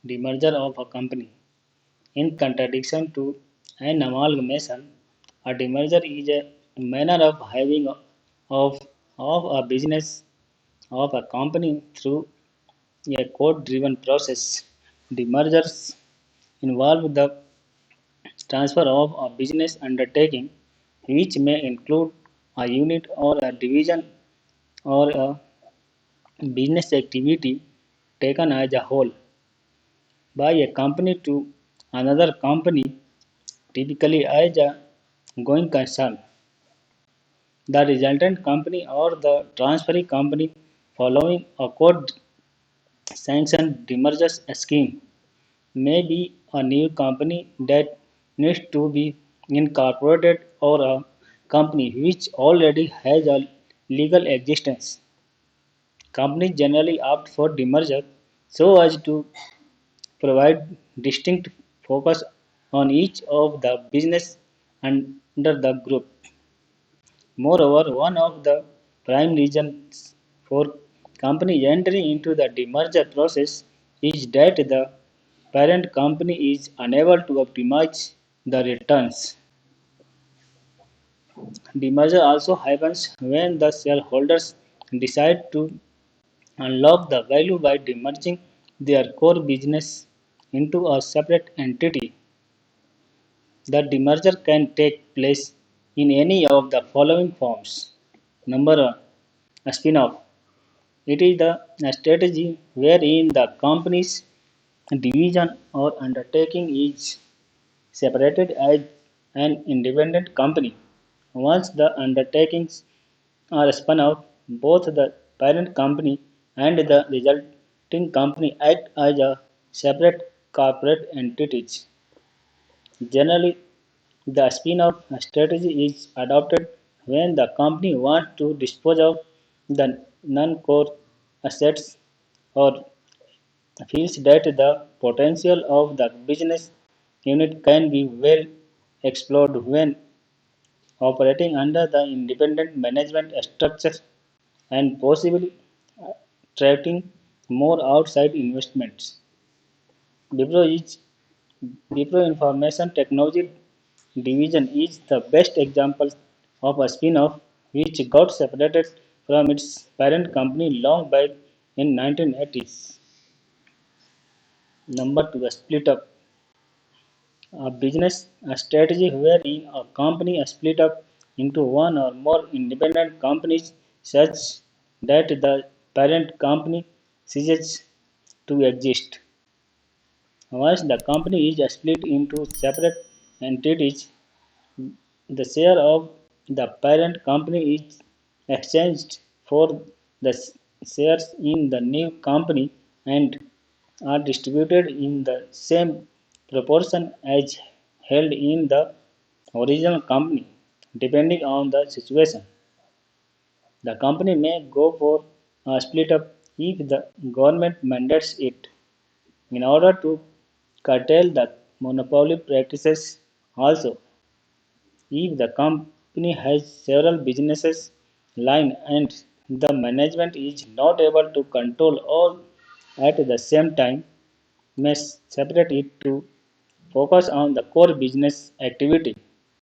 Demerger of a company. In contradiction to an amalgamation, a demerger is a manner of having of, of a business of a company through a code-driven process. Demergers involve the transfer of a business undertaking, which may include a unit or a division or a business activity taken as a whole by a company to another company, typically as a going concern. The resultant company or the transferee company following a court sanctioned demerger scheme may be a new company that needs to be incorporated or a company which already has a legal existence. Companies generally opt for demerger so as to provide distinct focus on each of the business under the group. Moreover, one of the prime reasons for company entering into the demerger process is that the parent company is unable to optimize the returns. Demerger also happens when the shareholders decide to unlock the value by demerging their core business into a separate entity. The demerger can take place in any of the following forms. Number one, a spin-off. It is the strategy wherein the company's division or undertaking is separated as an independent company. Once the undertakings are spun out, both the parent company and the resulting company act as a separate corporate entities. Generally, the spin-off strategy is adopted when the company wants to dispose of the non-core assets or feels that the potential of the business unit can be well explored when operating under the independent management structure and possibly attracting more outside investments. Wipro is Wipro Information Technology Division is the best example of a spin-off which got separated from its parent company long back in 1980s. Number two, a split up. A business strategy wherein a company is split up into one or more independent companies such that the parent company ceases to exist. Once the company is split into separate entities, the share of the parent company is exchanged for the shares in the new company and are distributed in the same proportion as held in the original company, depending on the situation. The company may go for a split up if the government mandates it in order to curtail the monopoly practices. Also, if the company has several businesses line and the management is not able to control all at the same time, may separate it to focus on the core business activity.